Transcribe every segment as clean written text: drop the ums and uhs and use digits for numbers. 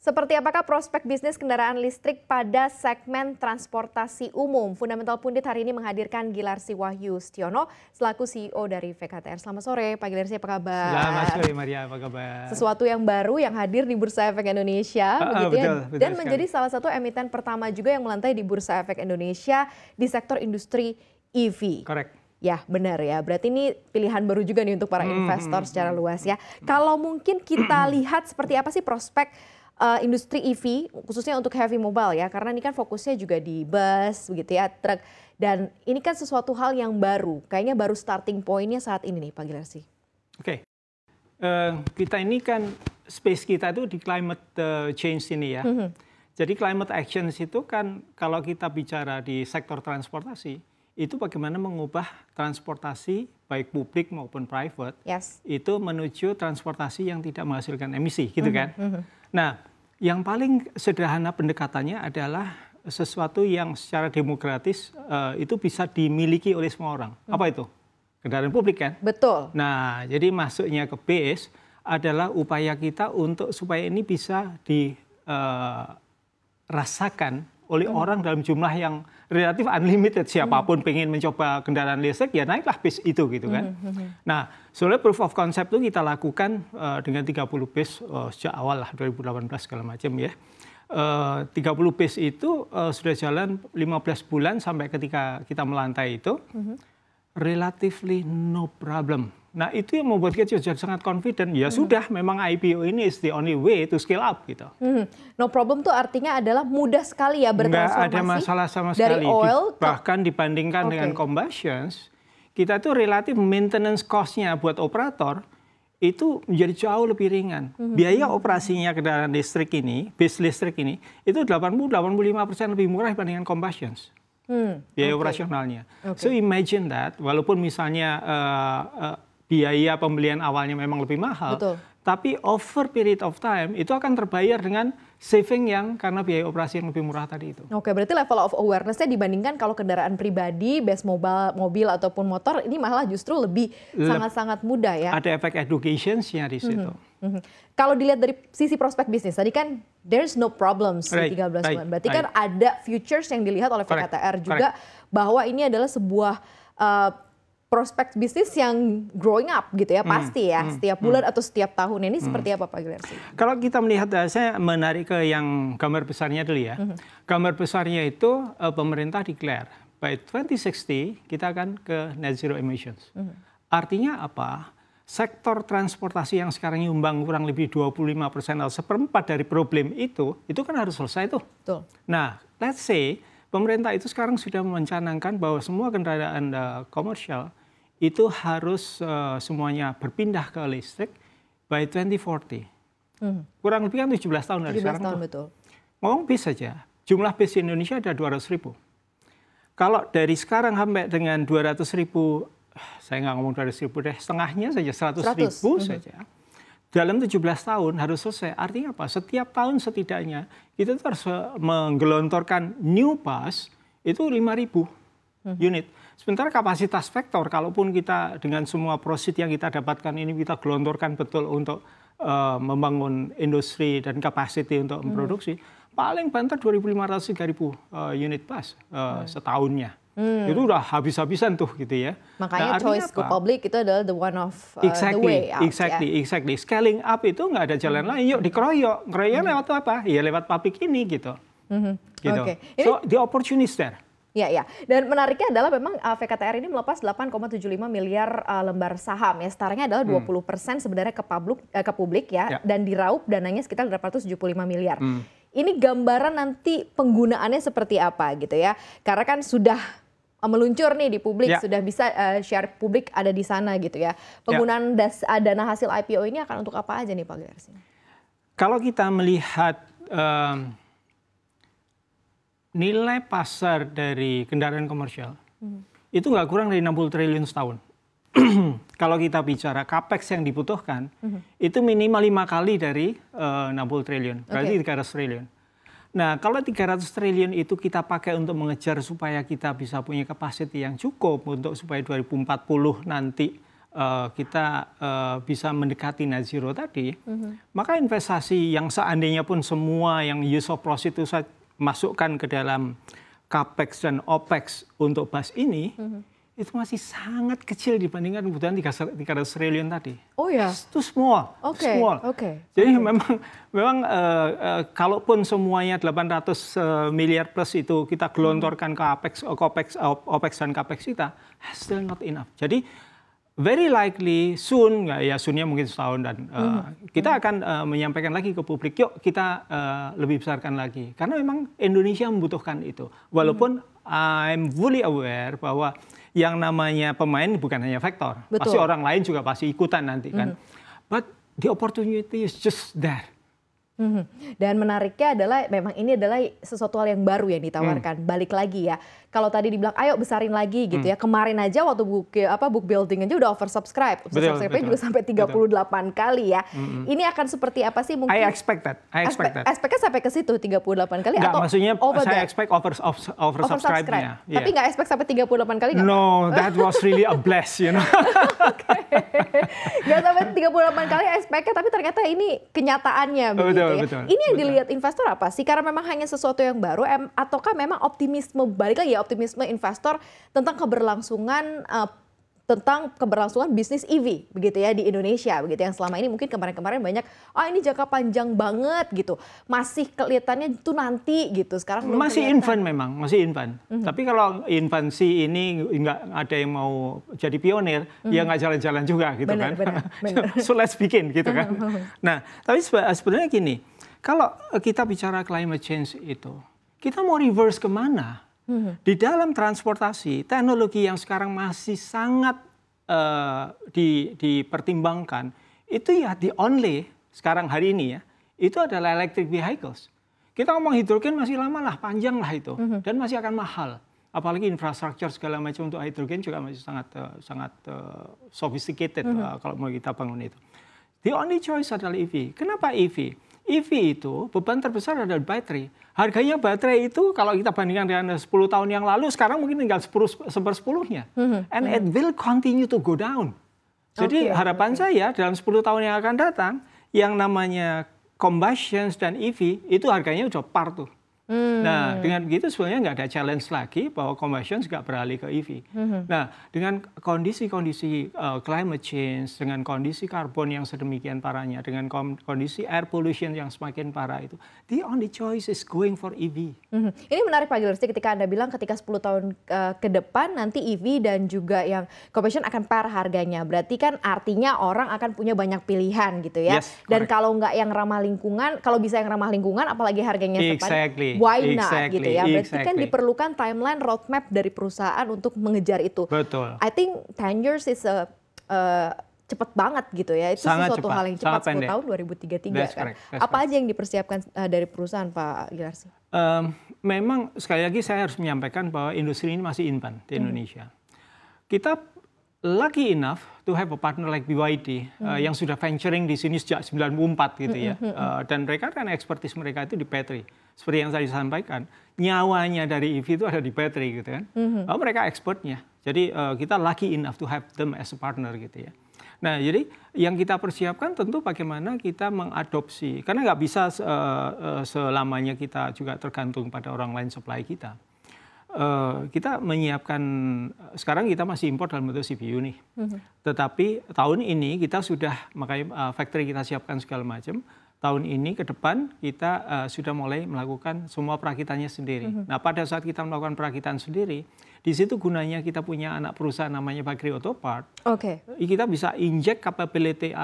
Seperti apakah prospek bisnis kendaraan listrik pada segmen transportasi umum? Fundamental Pundit hari ini menghadirkan Gilarsi Wahyu Stiono selaku CEO dari VKTR. Selamat sore Pak Gilarsi, apa kabar? Selamat sore Maria, apa kabar? Sesuatu yang baru yang hadir di Bursa Efek Indonesia, begitu ya? Betul Dan menjadi salah satu emiten pertama juga yang melantai di Bursa Efek Indonesia di sektor industri EV. Correct. Ya benar ya, berarti ini pilihan baru juga nih untuk para investor secara luas ya. Kalau mungkin kita lihat seperti apa sih prospek industri EV khususnya untuk heavy mobile ya, karena ini kan fokusnya juga di bus begitu ya, truk, dan ini kan sesuatu hal yang baru, kayaknya baru starting point-nya saat ini nih Pak Gilarsi. Oke. Kita ini kan space kita itu di climate change ini ya. Jadi climate actions itu kan kalau kita bicara di sektor transportasi, itu bagaimana mengubah transportasi baik publik maupun private itu menuju transportasi yang tidak menghasilkan emisi gitu kan. Nah, yang paling sederhana pendekatannya adalah sesuatu yang secara demokratis itu bisa dimiliki oleh semua orang. Apa itu? Kendaraan publik kan? Betul. Nah, jadi masuknya ke BIS adalah upaya kita untuk supaya ini bisa dirasakan oleh orang dalam jumlah yang relatif unlimited. Siapapun pengen mencoba kendaraan listrik, ya naiklah bis itu gitu kan. Nah, soalnya proof of concept itu kita lakukan dengan 30 bis sejak awal lah 2018 segala macam ya. 30 bis itu sudah jalan 15 bulan sampai ketika kita melantai itu. Relatively no problem. Nah, itu yang membuat kita sangat confident. Ya sudah, memang IPO ini is the only way to scale up gitu. No problem tuh artinya adalah mudah sekali ya bertransformasi. Nggak ada masalah sama dari sekali. Oil Bahkan dibandingkan dengan combustions, kita tuh relatif maintenance cost-nya buat operator itu menjadi jauh lebih ringan. Biaya operasinya kendaraan listrik ini, bis listrik ini, itu 80-85% lebih murah dibandingkan combustions. Biaya operasionalnya. So imagine that, walaupun misalnya biaya pembelian awalnya memang lebih mahal, tapi over period of time itu akan terbayar dengan saving yang karena biaya operasi yang lebih murah tadi itu. Oke, berarti level of awareness-nya dibandingkan kalau kendaraan pribadi, base mobil ataupun motor, ini malah justru lebih sangat-sangat mudah ya. Ada efek education-nya di situ. Kalau dilihat dari sisi prospek bisnis, tadi kan there's no problems di 13 bulan. Berarti kan ada futures yang dilihat oleh VKTR juga bahwa ini adalah sebuah prospek bisnis yang growing up gitu ya, pasti ya, setiap bulan atau setiap tahun. Ini seperti apa Pak Gilarsi? Kalau kita melihat, saya menarik ke yang gambar besarnya dulu ya. Gambar besarnya itu pemerintah declare by 2060 kita akan ke net zero emissions. Artinya apa? Sektor transportasi yang sekarang nyumbang kurang lebih 25% atau seperempat dari problem itu kan harus selesai tuh. Nah, let's say pemerintah itu sekarang sudah mencanangkan bahwa semua kendaraan komersial itu harus semuanya berpindah ke listrik by 2040. Kurang lebih kan 17 tahun dari sekarang. 17 tahun betul. Ngomong bis saja, jumlah bis di Indonesia ada 200.000. Kalau dari sekarang sampai dengan 200.000, saya nggak ngomong 200.000 deh, setengahnya saja 100.000 saja. Dalam 17 tahun harus selesai. Artinya apa? Setiap tahun setidaknya kita harus menggelontorkan new bus itu 5.000 unit. Sementara kapasitas vektor, kalaupun kita dengan semua prosit yang kita dapatkan ini kita gelontorkan betul untuk membangun industri dan capacity untuk memproduksi, paling banter 2.500-3.000 unit bus setahunnya. Itu udah habis-habisan tuh gitu ya. Makanya choice go public itu adalah the one of the way out. Exactly. Scaling up itu nggak ada jalan lain. Yuk dikeroyok. Ngeroyok lewat apa? Ya lewat pabrik ini gitu. Gitu. So the opportunity is there. Ya. Dan menariknya adalah memang VKTR ini melepas 8,75 miliar lembar saham ya. Setaranya adalah 20% sebenarnya ke publik ya. Dan diraup dananya sekitar 875 miliar. Ini gambaran nanti penggunaannya seperti apa gitu ya. Karena kan sudah meluncur nih di publik, sudah bisa share publik ada di sana gitu ya. Penggunaan dana hasil IPO ini akan untuk apa aja nih Pak Gilarsi? Kalau kita melihat nilai pasar dari kendaraan komersial, itu nggak kurang dari 60 triliun setahun. Kalau kita bicara capex yang dibutuhkan, itu minimal 5 kali dari 60 triliun, berarti 300 triliun. Nah, kalau 300 triliun itu kita pakai untuk mengejar supaya kita bisa punya capacity yang cukup untuk supaya 2040 nanti kita bisa mendekati net zero tadi, maka investasi yang seandainya pun semua yang use of profit itu saya masukkan ke dalam capex dan opex untuk bus ini, itu masih sangat kecil dibandingkan kebutuhan 300 triliun tadi. Oh ya? Itu small. Small. Jadi memang kalaupun semuanya 800 miliar plus itu kita gelontorkan ke opex dan capex kita, still not enough. Jadi very likely soon, ya soonnya mungkin setahun dan kita akan menyampaikan lagi ke publik, yuk kita lebih besarkan lagi. Karena memang Indonesia membutuhkan itu. Walaupun I'm fully aware bahwa yang namanya pemain bukan hanya Vector. Pasti orang lain juga pasti ikutan nanti kan. But the opportunity is just there. Dan menariknya adalah memang ini adalah sesuatu hal yang baru yang ditawarkan. Balik lagi ya, kalau tadi dibilang ayo besarin lagi gitu ya. Kemarin aja waktu book building aja udah oversubscribe. Oversubscribe-nya juga sampai 38 kali ya. Ini akan seperti apa sih mungkin? I expect that. Expect-nya sampai ke situ 38 kali nggak, atau maksudnya saya expect oversubscribe-nya. Tapi nggak expect sampai 38 kali nggak? No, that was really a bless, you know. Nggak sampai 38 kali expect-nya, tapi ternyata ini kenyataannya begitu. Betul. Ini yang dilihat investor apa sih? Karena memang hanya sesuatu yang baru, ataukah memang optimisme, balik lagi ya, optimisme investor tentang keberlangsungan bisnis EV begitu ya di Indonesia begitu, yang selama ini mungkin kemarin-kemarin banyak ini jangka panjang banget gitu, masih kelihatannya itu nanti gitu, sekarang belum masih infant memang, masih infant. Tapi kalau infansi ini nggak ada yang mau jadi pionir, ya nggak jalan-jalan juga gitu kan. So let's begin gitu kan. Nah, tapi sebenarnya gini, kalau kita bicara climate change itu, kita mau reverse kemana? Di dalam transportasi, teknologi yang sekarang masih sangat dipertimbangkan, itu ya the only sekarang hari ini ya, itu adalah electric vehicles. Kita ngomong hidrogen masih lama lah, panjang lah itu, dan masih akan mahal. Apalagi infrastruktur segala macam untuk hidrogen juga masih sangat sophisticated kalau mau kita bangun itu. The only choice adalah EV. Kenapa EV? EV itu beban terbesar adalah baterai. Harganya baterai itu kalau kita bandingkan dengan 10 tahun yang lalu, sekarang mungkin tinggal 1/10-nya. And it will continue to go down. Jadi harapan saya dalam 10 tahun yang akan datang, yang namanya combustion dan EV itu harganya udah par tuh. Nah, dengan begitu sebenarnya nggak ada challenge lagi bahwa combustion juga beralih ke EV. Nah, dengan kondisi-kondisi climate change, dengan kondisi karbon yang sedemikian parahnya, dengan kondisi air pollution yang semakin parah itu, the only choice is going for EV. Ini menarik Pak Gilarsi ketika Anda bilang ketika 10 tahun ke depan nanti EV dan juga yang combustion akan par harganya. Berarti kan artinya orang akan punya banyak pilihan gitu ya. Yes, dan kalau nggak yang ramah lingkungan, kalau bisa yang ramah lingkungan apalagi harganya sepadan. Why not gitu ya? Berarti kan diperlukan timeline roadmap dari perusahaan untuk mengejar itu. Betul. I think 10 years is cepet banget gitu ya. Itu sangat sesuatu cepat, hal yang cepat, 10 tahun 2033 kan. Apa aja yang dipersiapkan dari perusahaan Pak Gilarsi? Memang sekali lagi saya harus menyampaikan bahwa industri ini masih infant di Indonesia. Kita lucky enough to have a partner like BYD yang sudah venturing di sini sejak 94 gitu ya. Dan mereka kan expertise mereka itu di battery. Seperti yang saya sampaikan, nyawanya dari EV itu ada di battery gitu kan. Mereka expertnya. Jadi kita lucky enough to have them as a partner gitu ya. Nah, jadi yang kita persiapkan tentu bagaimana kita mengadopsi. Karena nggak bisa selamanya kita juga tergantung pada orang lain supply kita. Kita menyiapkan, sekarang kita masih impor dalam bentuk CPU nih. Tetapi tahun ini kita sudah, makanya factory kita siapkan segala macam. Tahun ini ke depan kita sudah mulai melakukan semua perakitannya sendiri. Nah, pada saat kita melakukan perakitan sendiri, di situ gunanya kita punya anak perusahaan namanya Bagri Auto Part. Kita bisa inject capability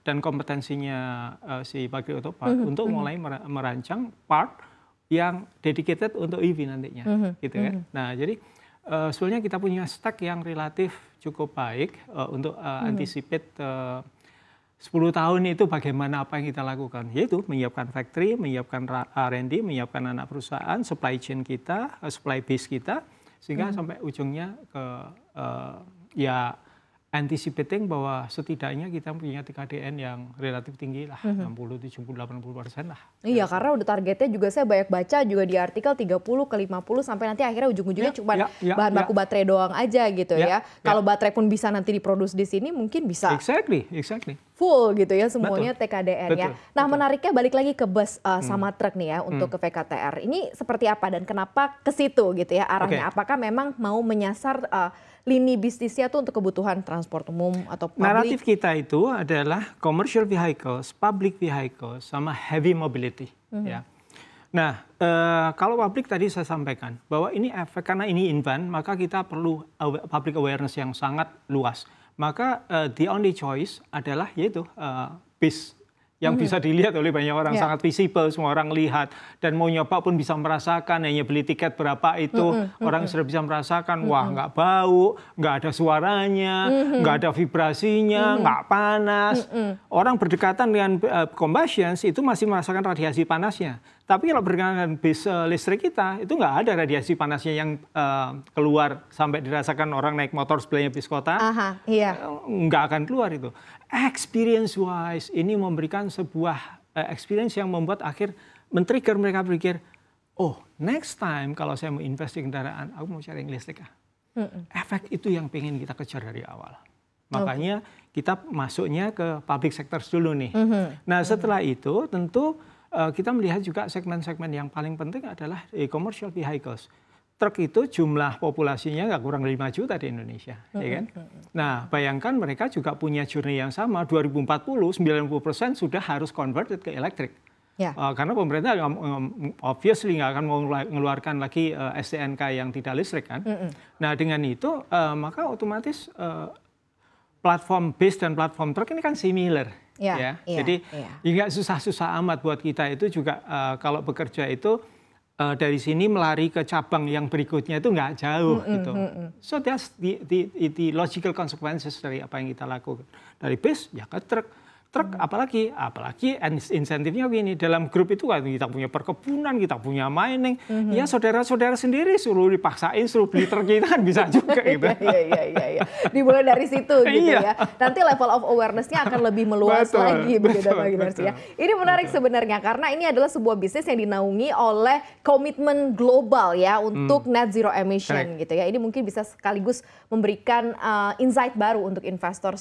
dan kompetensinya si Bagri Auto Part untuk mulai merancang part yang dedicated untuk EV nantinya, gitu kan. Nah, jadi sebenarnya kita punya stack yang relatif cukup baik untuk anticipate 10 tahun itu bagaimana apa yang kita lakukan, yaitu menyiapkan factory, menyiapkan R&D, menyiapkan anak perusahaan, supply chain kita, supply base kita, sehingga sampai ujungnya ke ya anticipating bahwa setidaknya kita punya TKDN yang relatif tinggi lah, 60, 70, 80% lah. Iya, karena udah targetnya juga saya banyak baca juga di artikel 30 ke 50 sampai nanti akhirnya ujung-ujungnya cuma bahan baku baterai doang aja gitu ya. Kalau baterai pun bisa nanti diproduksi di sini mungkin bisa. Exactly. Full gitu ya semuanya TKDN ya. Nah, menariknya balik lagi ke bus sama truk nih ya untuk ke VKTR. Ini seperti apa dan kenapa ke situ gitu ya arahnya? Apakah memang mau menyasar lini bisnisnya tuh untuk kebutuhan transport umum atau publik? Naratif kita itu adalah commercial vehicles, public vehicles, sama heavy mobility. Ya. Nah, kalau publik tadi saya sampaikan bahwa ini efek karena ini inbound, maka kita perlu public awareness yang sangat luas. Maka the only choice adalah yaitu bis yang bisa dilihat oleh banyak orang, sangat visible, semua orang lihat. Dan mau nyoba pun bisa merasakan, hanya beli tiket berapa itu, orang sudah bisa merasakan, wah nggak bau, nggak ada suaranya, nggak ada vibrasinya, nggak panas. Orang berdekatan dengan combustion itu masih merasakan radiasi panasnya. Tapi kalau berdekatan dengan bis listrik kita, itu nggak ada radiasi panasnya yang keluar sampai dirasakan orang naik motor sebelahnya bis kota. Nggak akan keluar itu. Experience wise ini memberikan sebuah experience yang membuat men-trigger mereka berpikir, oh next time kalau saya mau invest di kendaraan, aku mau cari yang listrik. Efek itu yang pengen kita kejar dari awal. Makanya kita masuknya ke public sector dulu nih. Nah setelah itu tentu kita melihat juga segmen-segmen yang paling penting adalah commercial vehicles. Truk itu jumlah populasinya nggak kurang 5 juta di Indonesia, ya kan? Nah, bayangkan mereka juga punya journey yang sama. 2040, 90% sudah harus converted ke elektrik. Karena pemerintah obviously nggak akan mengeluarkan lagi STNK yang tidak listrik kan. Nah, dengan itu maka otomatis platform bus dan platform truk ini kan similar. Jadi nggak susah-susah amat buat kita itu juga kalau bekerja itu. Dari sini melari ke cabang yang berikutnya itu nggak jauh gitu. So that's the logical consequences dari apa yang kita lakukan. Dari bus ya ke truk. Truk apalagi insentifnya begini. Dalam grup itu kan kita punya perkebunan, kita punya mining. Ya saudara-saudara sendiri suruh dipaksain, suruh beli truk kita kan bisa juga gitu. Iya. Dimulai dari situ gitu ya. Nanti level of awareness-nya akan lebih meluas lagi begitu Pak Ginarsi ya. Ini menarik sebenarnya karena ini adalah sebuah bisnis yang dinaungi oleh komitmen global ya untuk net zero emission gitu ya. Ini mungkin bisa sekaligus memberikan insight baru untuk investor